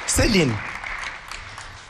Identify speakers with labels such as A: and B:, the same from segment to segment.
A: Selin.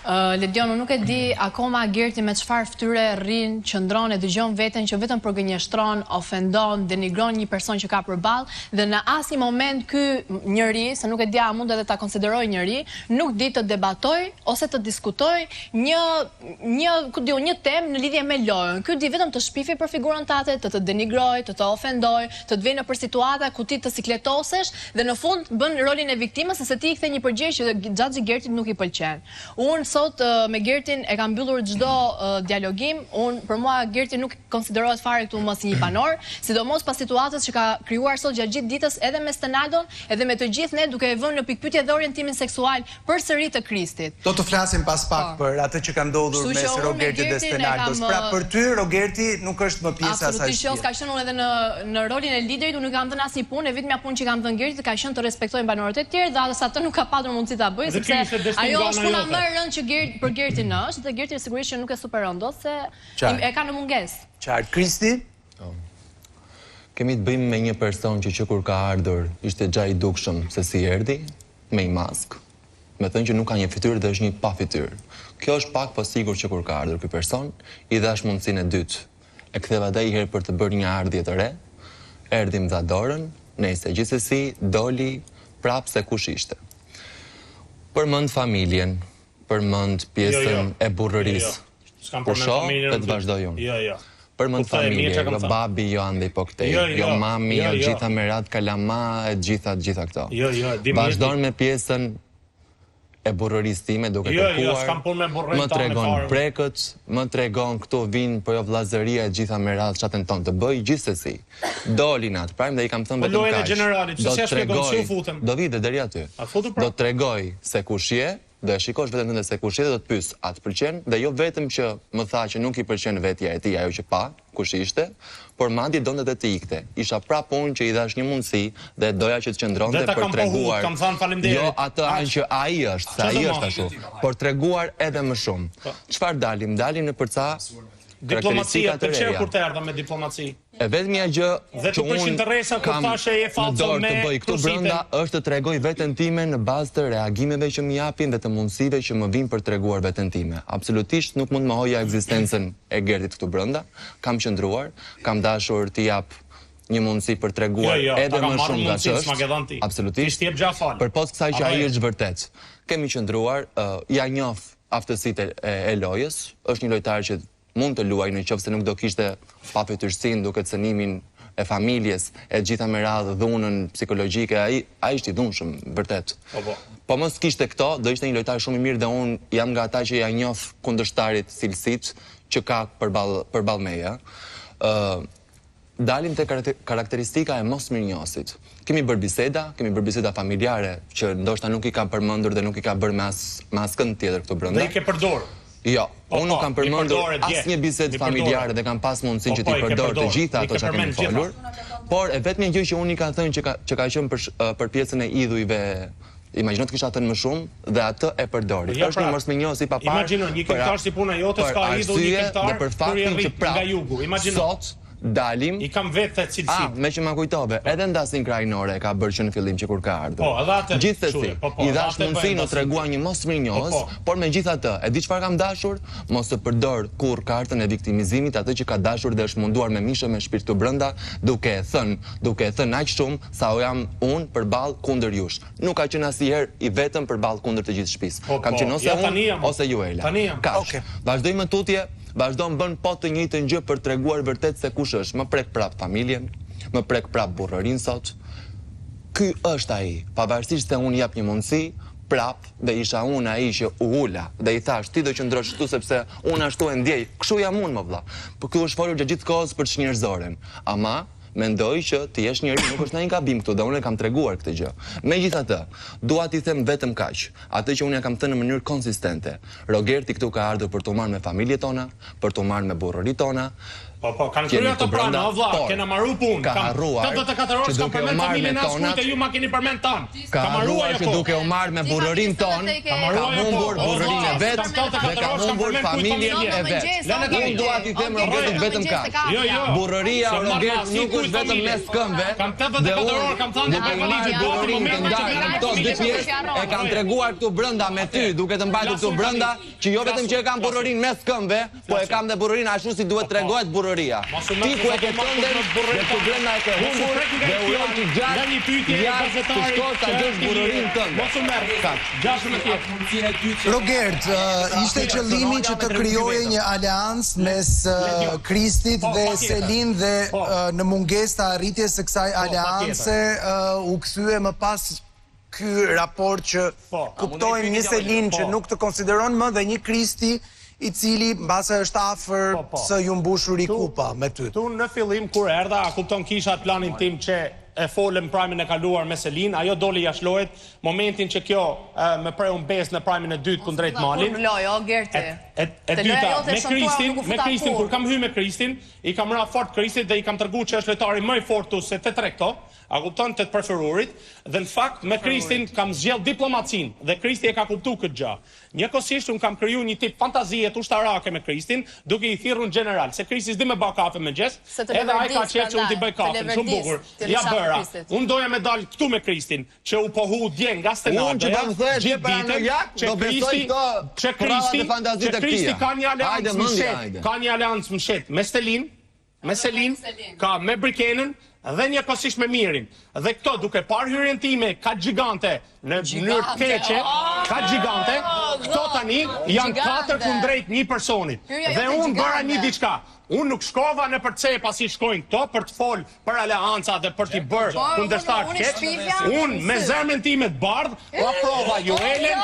B: Ledion, unë nuk e di akoma Gerti me çfarë fytyre rrin, qëndron e dëgjon veten që vetëm përgënjeshtron, ofendon, denigron një person që ka përballë dhe në asnjë moment ky njeri, se nuk e di a mund edhe ta konsideroj njeri, nuk di të debatoj ose të diskutoj një temë në lidhje me lojën. Ky di vetëm të shpifi për figurën tate, të denigroj, të ofendoj, të vjen nëpër situata ku ti të sikletosesh dhe në fund bën rolin e viktimës se ti I kthe një përgjigje që xhaxhi Gertit nuk I pëlqen. Unë sot me Gertin e kam mbyllur çdo dialogim. Për mua Gerti nuk konsiderohet fare këtu më si një banor, sidomos pas situatës që ka krijuar sot gjatë gjithë ditës edhe me Stenaldon, edhe me të gjithë ne duke e vënë në pikpyetje dhe orientimin seksual përsëri të Kristit.
A: Do të flasim pas pak për atë që ka ndodhur mes Rogertit dhe Stenaldos. Pra për ty Rogerti nuk është më pjesa e asaj.
B: Absolutisht jo, s'ka qenë unë edhe në rolin e liderit, unë nuk kam dhënë asnjë punë, vetëm punë që kam dhënë Gertit ka qenë të respektojnë banorët e tjerë dhe atë nuk ka patur mundësi ta bëjë sepse ajo është puna më e rëndë që për Gertin është, dhe Gerti sigurisht që nuk e superon dot se e ka në mungesë.
A: Qartë, Kristi?
C: Kemi të bëjmë me një person që kur ka ardhur ishte gja I dukshëm se si erdhi, me I mask. Me thënë që nuk ka një fytyrë dhe është një pa fytyrë. Kjo është pak po sigur që kur ka ardhur ky person, I dhash mundësinë e dytë. E ktheva dhe I herë për të bërë një ardhje të re, erdhi më dha dorën, nejse gjithsesi doli prapë se kush ishte. Përmend familjen, përmend pjesën e burrërisë. Por shoh, të vazhdoj unë. Përmend familjen, jo babi, jo andi po këtej, jo mami, jo gjitha merat, kalama, e gjitha këto. Vazhdon me pjesën e burrërisë time duke kërkuar, më tregon prekët, më tregon këtu vinë po jo vllazëria e gjitha merat çatën tonë të bëj, gjithsesi. Doli natë, prajm dhe I kam thënë vetëm kaq. Do vite deri aty. Do tregoj se kush je. Dhe shikosh vetëm se kush je dhe do të pyes, a të pëlqen? Dhe jo vetëm që më tha që nuk I pëlqen vetja e tij, ajo që pa, kush ishte, por madje donte të ikte. Isha prapë unë që I dhash një mundësi dhe doja që të qëndronte për treguar.
D: Kam thënë faleminderit.
C: Jo atë që ai është, se ai është ashtu, por treguar edhe më shumë. Çfarë dalim? Dalim në përca
D: diplomacia të reja. Kur të erdha me diplomaci.
C: E vetmja gjë që unë kam në dorë të bëj këtu brenda është të tregoj veten time në bazë të reagimeve që më japin dhe të mundësive që më vinë për treguar veten time. Absolutisht nuk mund më hoja ekzistencën e Gertit këtu brenda. Kam qëndruar, kam dashur t'i jap një mundësi për treguar edhe më shumë nga ç'është. Absolutisht. Përpos kësaj që ai është vërtet. Kemi qëndruar, ja njoh aftësitë e lojës, është një lojtar që mund të luaj në qoftë se nuk do kishte pafytyrsinë duke cënimin e familjes, e gjitha me radhë dhunën psikologjike, ai ishte I dhunshëm, vërtet. Po mos kishte këto, do ishte një lojtar shumë I mirë dhe unë jam nga ata që ja njoh kundërshtarit cilësitë që ka përballë meja. Dalim te karakteristika e mosmirnjohësit. Kemi bërë biseda familjare që ndoshta nuk I ka përmendur dhe nuk I ka bërë me askën tjetër këtu brenda.
D: Dhe I ke përdorur.
C: Jo, unë nuk kam përmendur asnjë bisedë familjare dhe kam pas mundësinë që t'i përdor të gjitha ato që kemi folur. Por e vetmja gjë që unë I ka thënë që ka qenë për pjesën e idhujve, imagjino të kisha thënë më shumë dhe atë e përdori. Është një mosmirnjohës I paparë.
D: Imagjino një këngëtar si puna jote s'ka idhuj një këngëtar
C: për faktin që prapë sot dalim.
D: I kam vetë cilësitë.
C: Me që ma kujtove, edhe ndasin krajnore ka bërë që në fillim që kur ka ardhur.
D: Po, edhe atë.
C: Gjithsesi, I dhash mundësinë u tregua një mosmirnjohës, por megjithatë, e di çfarë kam dashur? Mos të përdor kurrë kartën e viktimizimit, atë që ka dashur dhe është munduar me mishë me shpirt të brenda, duke e thënë aq shumë sa jam unë përballë kundër jush. Nuk ka qenë asnjëherë I vetëm përballë kundër të gjithë shtëpisë. Kam qenë ose unë ose ju Ela. Vazhdojmë tutje. Vazhdon bën po të njëjtën gjë për treguar vërtet se kush është. Më prek prap familjen, më prek prap burrërinë sot. Ky është ai, pavarësisht se unë jap një mundësi, prap dhe isha unë ai që u ula dhe I thash ti do qëndrosh këtu sepse unë ashtu e ndjej. Kështu jam unë më vlla. Po ky është folur gjatë gjithë kohës për çnjerëzoren. Ama mendoj që të jesh njeri nuk është ndonjë gabim këtu dhe unë e kam treguar këtë gjë. Megjithatë, dua t'i them vetëm kaq, atë që unë ja kam thënë në mënyrë konsistente. Rogerti këtu ka ardhur për të marrë me familjet tona, për të marrë me burrërit tona
D: Po, kanë kryer të pranë, o vlla, kena marru punë.
C: Ka harruar
D: 84 orë s'kam përmend familjen as kujt e ju ma keni përmend tan.
C: Ka harruar që duke u marrë me burrërinë tonë, ka humbur burrërinë e vet dhe ka humbur familjen e vet. Unë dua t'i them Rogertit vetëm kaq. Burrëria Rogert nuk është vetëm mes këmbëve. Dhe unë
D: kam thënë
C: duke i marrë burrërinë të ndarë në këto dy pjesë e kam treguar këtu brenda me ty, duke të mbajtur këtu brenda, që jo vetëm që e kam burrërinë mes këmbëve, po e kam dhe burrërinë ashtu si duhet tregohet burrëria. Ti ku e ke tënden dhe problema e ke humbur dhe uron që gjatë të shkoj ta gjesh burrërinë tënde.
D: Mos u merr.
A: Rogert, ishte qëllimi që të krijoje një aleancë mes Kristit dhe Selin dhe në mungesë të arritjes së kësaj aleance u kthye më pas ky raport që kuptojmë një Selin që nuk të konsideron më dhe një Kristi I cili mbase është afër së ju mbushur I kupa me ty.
D: Tu në fillim kur erdha, a kupton kisha planin tim që e folëm prajmin e kaluar me Selin, ajo doli jashtëlojët, momentin që kjo me prej unë besë në prajmin e dytë kundrejt Malin. E dyta, me Kristin, kur kam hy me Kristin, I kam ra fort Kristit dhe I kam tërgu që është lojtari më I fortu se të trekto, a kupton të preferurit, dhe në fakt me Kristin kam zgjell diplomacin dhe Kristi e ka kuptu këtë gjë. Njëkohësisht unë kam kriju një tip fantazie të ushtarake me Kristin, duke I thirrur në general, se Kristi s'di me bë kafe me gjes, edhe ai ka qenë që unë t'i bëj kafe, shumë bukur. Ja bëra. Unë doja me dal këtu me Kristin, që u pohu djen nga stenade, gjithë ditën, që Kristi ka një aleancë mshet, me Selin, ka me Brikenën, dhe njëkohësisht me Mirin. Dhe këto duke parë hyrjen time ka gjigante në mënyrë keqe, ka gjigante, këto tani janë 4 kundrejt një personit. Dhe unë bëra një diçka. Unë nuk shkova në përce pasi shkojnë këto për të folë për aleanca dhe për t'i bërë kundërshtar keq. Unë me zemrën time të bardhë, aprova Joelen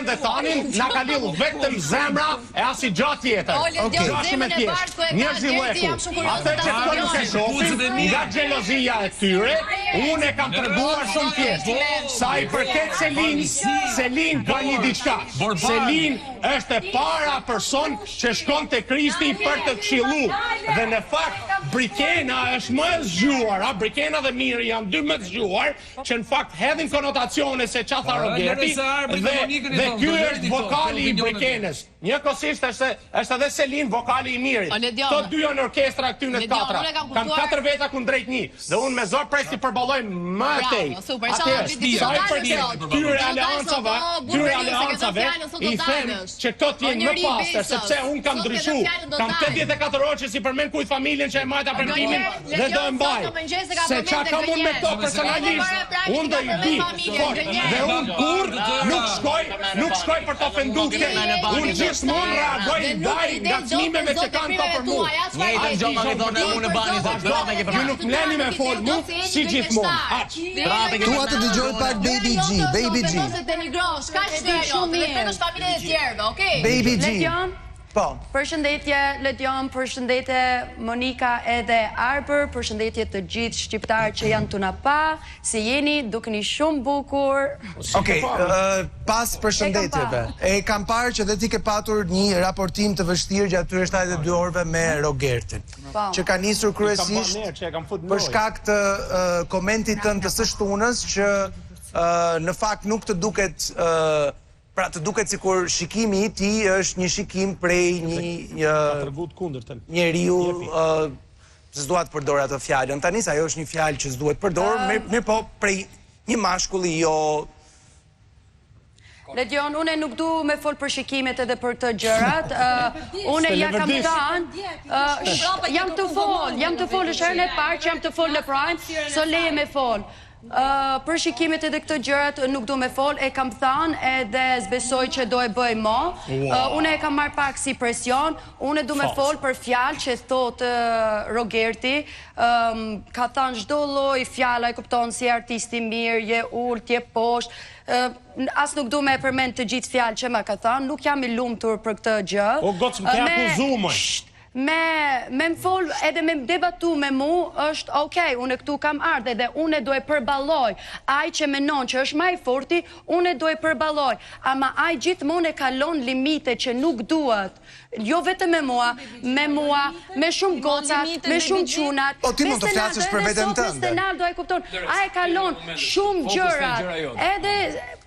D: dhe Tanin, na ka lidhur vetëm zemra e as I gjatë tjetër. Gjashtë me thjeshtë. Njerëzi llojeku. Atë që këto nuk e shohin, nga xhelozia e tyre, unë e kam treguar shumë thjeshtë. Sa I përket Selin ka një diçka. Selin është e para person që shkon te Kristi për të këshillu. Dhe në fakt, Brikena është më zgjuar, Brikena dhe Miri janë dy më zgjuar, që në fakt hedhin konotacione se qa tha Rogerti, dhe ky është vokali I Brikenës. Njëkohësisht është edhe Selin vokali I Mirit. Këto dy janë orkestra këty në katra. Kam 4 veta kundrejt 1. Dhe unë me zor pres t'i përballoj më tej. Sa I përket këtyre aleancave, I them që këto t'jenë më pastër, sepse unë kam ndryshu. Kam 84 orë që si përmend kujt familjen që e majta premtimin dhe do e mbaj. Se qa kam unë me këto personalisht, unë do I di fort. Dhe unë kur nuk shkoj për të ofendu këtë. Unë gjithmonë reagoj ndaj ngacmimeve që kanë këto për mua.
C: Njëjtën gjë më thonë unë në bani,
D: ju nuk mleni me fol mu si gjithmonë.
A: Tua të dëgjoj pak Baby G. Baby G. Po.
E: Përshëndetje Ledion, përshëndetje Monika edhe Arbër, përshëndetje të gjithë shqiptarë që janë të na pa, si jeni, dukeni shumë bukur.
A: Okej, pas përshëndetjeve, e kam parë që dhe ti ke patur një raportim të vështirë gjatë tyre 72 orëve me Rogertin, që ka nisur kryesisht për shkak të komentit tënd të së shtunës që në fakt nuk të duket pra të duket sikur shikimi I tij është një shikim prej një njeriu s'dua të përdor atë fjalën. Tani sa ajo është një fjalë që s'duhet përdor, mirë po prej një mashkulli jo.
E: Ledion, une nuk du me fol për shikimet edhe për të gjërat. Une ja kam thënë, jam të fol, është herën e parë që jam të fol në Prime, so leje me fol. Për shikimet edhe këtë gjërat nuk do me fol, e kam thënë edhe zbesoj që do e bëj mo. Une e kam marrë pak si presion, une do me fol për fjalë që thot Rogerti, ka thënë çdo lloj fjala, e kupton si artisti mirë, je ult, je poshtë. As nuk du me përmend të gjithë fjalë që ma ka thënë, nuk jam I lumtur për këtë gjë.
D: O gocë më të akuzumë.
E: me më fol edhe me debatu me mu, është okej, unë këtu kam ardhe dhe unë do e përballoj. Ai që menon që është më i forti, unë do e përballoj. Ama ai gjithmonë e kalon limite që nuk duhet. Jo vetëm me mua, me shumë gocat, me shumë çunat.
A: Po ti mund të flasësh për veten tënde.
E: Senaldo e kupton. Ai kalon shumë gjëra. Edhe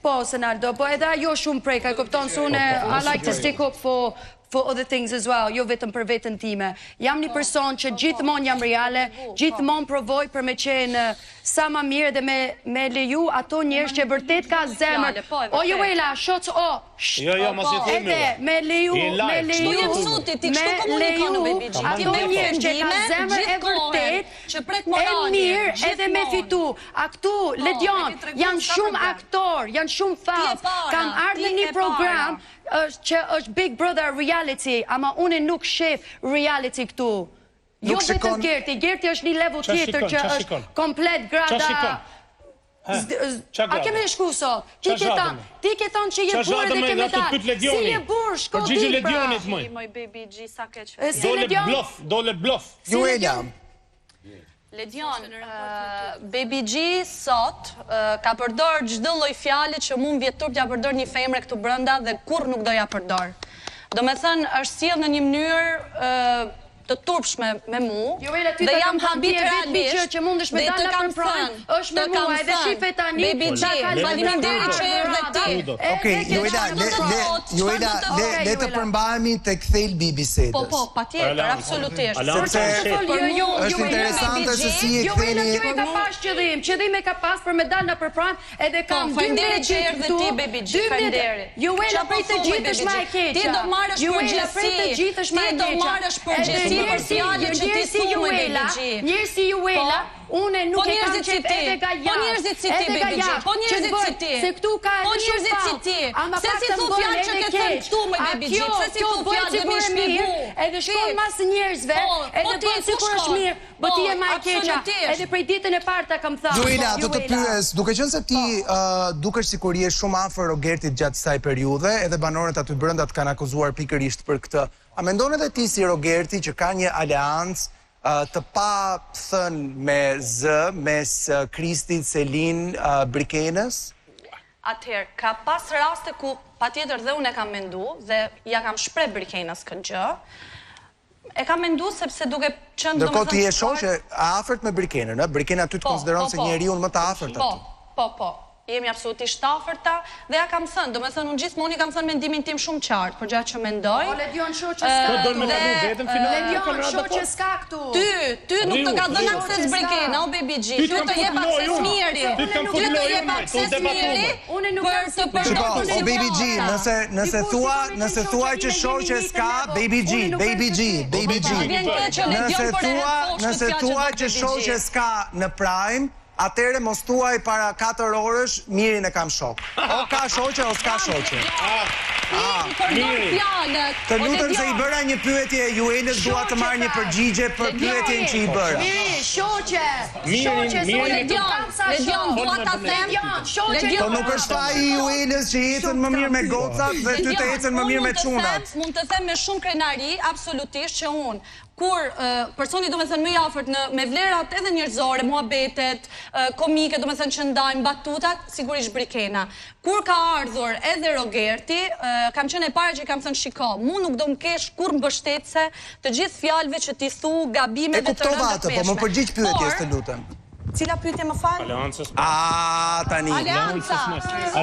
E: po Senaldo, po edhe ajo shumë prek, e kupton se unë I like to stick up for other things as well, jo vetëm për veten time. Jam një person që gjithmonë jam reale, gjithmonë provoj për me qenë sa më mirë dhe me leju ato njerëz që vërtet ka zemër. O Juela, shoc o.
D: Jo, mos i themi.
E: Edhe me leju ato njerëz që ka zemër e vërtet, e mirë edhe me fitu. A këtu, Ledion, janë shumë aktor, janë shumë fans. Kam ardhur në një program që është Big Brother reality, ama unë nuk shef reality këtu. Jo vetëm Gerti është një level tjetër që është komplet grada. A kemi shku sot? Ti ke thonë që je burë dhe ke medal. Si je burë, shko ti pra.
F: Moj baby G sa keq.
D: Dole blof.
A: Juela.
F: Ledion, Baby G sot ka përdor çdo lloj fjale që mund vjetur t'ja përdor një femre këtu brenda dhe kur nuk do ja përdor. Do me thënë, është sjell në një mënyrë të turpshme me mu, dhe jam habit realisht, dhe të kam thënë,
E: është me mua, edhe shife tani,
F: Baby G, faleminderit që erdhe ti.
A: Okej, Juela, le të përmbahemi tek thelbi i bisedës.
F: Po, patjetër, absolutisht.
A: Është interesante se si e ktheni.
E: Juela ka pas qëllim e ka pas për me dalë në përpran, edhe kam 2
F: faleminderit që erdhe ti, Baby G, faleminderit.
E: Juela prej të gjithë është më e keqja.
F: Ti do marrësh përgjegjësi. Ti do marrësh përgjegjësi.
E: Njërë si Juela, une nuk e kam qep edhe ga jashtë.
F: Po njerëzit si ti, Baby G. Po njerëzit si ti.
E: Se këtu ka
F: Po njerëzit si ti. Se si thu fjallë që ke thënë këtu, me Baby G. Se si thu fjallë dhe mi shpigu.
E: Edhe shkon mas njerëzve, edhe bënë si kur është mirë, bë ti e ma e keqa. Edhe prej ditën e parta kam thënë.
A: Juela, do të pyes, duke qenë se ti dukesh sikur je shumë afër Rogertit gjatë kësaj periudhe, edhe banorët aty brenda të kanë akuzuar pikërisht për këtë. A mendon edhe ti si Rogerti që ka një aleancë të pa thënë me zë mes Kristit, Selin, Brikenës?
F: Atëherë, ka pas raste ku patjetër dhe unë e kam mendu dhe ja kam shpreh Brikenës këtë gjë. E kam mendu sepse duke qenë
A: ndërkohë ti je shoqe afërt me Brikenën, ë? Brikena ty të konsideron se njeriu më të afërt aty.
F: Po. Jemi absolutisht afërta dhe ja kam thënë, do me thënë unë gjithmonë i kam thënë mendimin tim shumë qartë, për gjatë që mendoj.
E: O, Ledion, shoqe s'ka këtu. Ledion, shoqe s'ka këtu.
F: Ty nuk të ka dhënë akses Brikena, o Baby G. Ty të jep akses miri. Ty të jep akses miri për të përdorur.
A: O Baby G, nëse thua që shoqe s'ka, Baby G. Nëse thua që shoqe s'ka në Prime, atëre mos thuaj para 4 orësh mirin e kam shok. O ka shoqe o s'ka shoqe. Të lutem se i bëra një pyetje e Juelës, dua të marr një përgjigje për pyetjen që i bëra.
E: Miri, shoqe.
F: Ledion, dua ta them.
A: Po nuk është faji i Juelës që ecën më mirë me gocat dhe ty të ecën më mirë me çunat.
F: Mund të them me shumë krenari, absolutisht që unë kur personi do me thënë më i afërt me vlerat edhe njerëzore, muhabetet, komike, do me thënë që ndajmë batutat, sigurisht Brikena. Kur ka ardhur edhe Rogerti, kam qenë e para që kam thënë shiko, mu nuk do më kesh kur mbështetse të gjithë fjalëve që ti thu, gabimet dhe të
A: rëndë të peshme. Po më përgjigj pyetjes të lutem.
F: Cila pyetje më fal?
D: Aleancës.
A: Tani.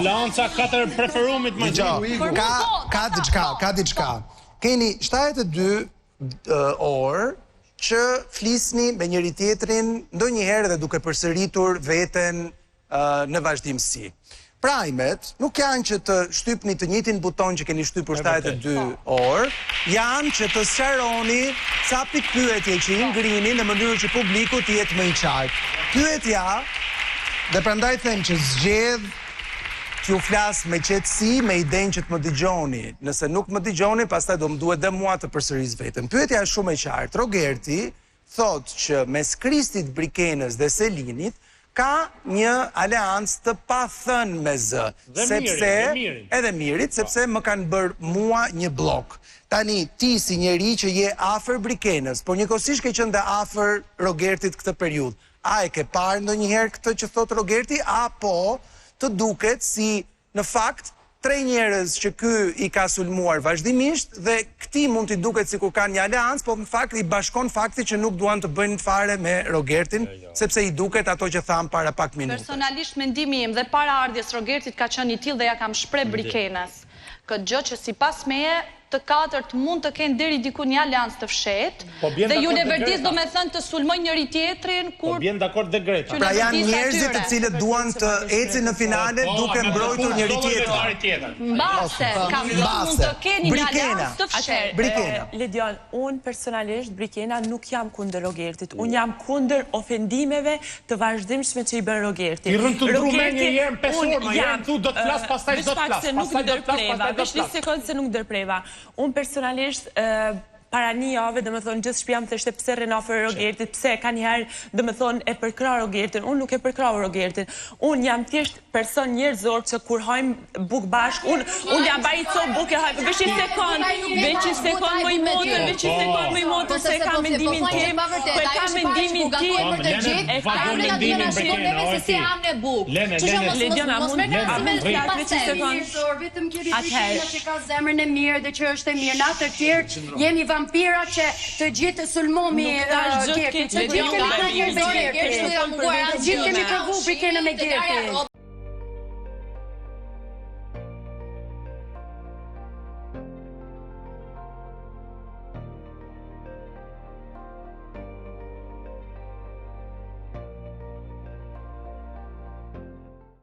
F: Aleanca
D: 4 preferumit më
A: gjatë. Ka diçka. Keni 72 orë që flisni me njëri tjetrin ndonjëherë dhe duke përsëritur veten në vazhdimsi. Primet nuk janë që të shtypni të njëjtin buton që keni shtypur 72 orë, janë që të sqaroni ca pikpyetje që i ngrini në mënyrë që publiku të jetë më i qartë. Pyetja, dhe prandaj them që zgjedh t'ju flas me qetësi, me idenë që të më dëgjoni. Nëse nuk më dëgjoni, pastaj do më duhet dhe mua të përsëris veten. Pyetja është shumë e qartë. Rogerti thot që mes Kristit, Brikenës dhe Selinit ka një aleancë të pa thënë me zë, edhe Mirit, sepse më kanë bërë mua një blok. Tani, ti si njeri që je afer Brikenës, por njëkohësisht ke qenë dhe afer Rogertit këtë periudhë, a e ke parë ndonjëherë këtë që thot Rogerti, apo të duket si në fakt 3 njerëz që ky i ka sulmuar vazhdimisht dhe këti mund t'i duket si kur ka një aleancë, po në fakt i bashkon fakti që nuk duan të bëjnë fare me Rogertin, sepse i duket ato që thamë para pak minuta.
F: Personalisht mendimi im dhe para ardhjes Rogertit ka qenë i tillë dhe ja kam shpreh Brikenës. Këtë gjë që sipas meje të katërt mund të kenë deri diku një aleancë të fshehtë dhe ju Leverdis do me thënë të sulmoj njëri tjetrin kur...
D: Po bjen dakord dhe Greta.
A: Pra janë njerëzit të cilët duan të ecin në finale duke mbrojtur njëri tjetrin.
F: Mbase, kam thënë mund të kenë një aleancë të fshehtë.
A: Brikena.
G: Ledion, unë personalisht, Brikena, nuk jam kundër Rogertit. Unë jam kundër ofendimeve të vazhdimshme që i bën Rogertit.
D: I rënë të ndrume një jenë pesur, jenë tu do të flas, pastaj do të flas.
G: Vesh një sekundë se nuk dërpreva. Unë personalisht, para një jave, dhe më thonë, gjithë shpjam të ishte pse Renafer Rogertit, pse ka njëherë, dhe më thonë, e përkra Rogertin, unë nuk e përkra Rogertin. Unë jam thjesht person njerëzor që kur hajmë buk bashk, unë jam bajit so buk e hajmë, veç një sekund më i motër, se ka mendimin tim, po e ka mendimin tim,
B: e ka mendimin
E: vampira që të gjithë sulmomi Gertit. Gjithë kemi provu Brikenën me Gertit.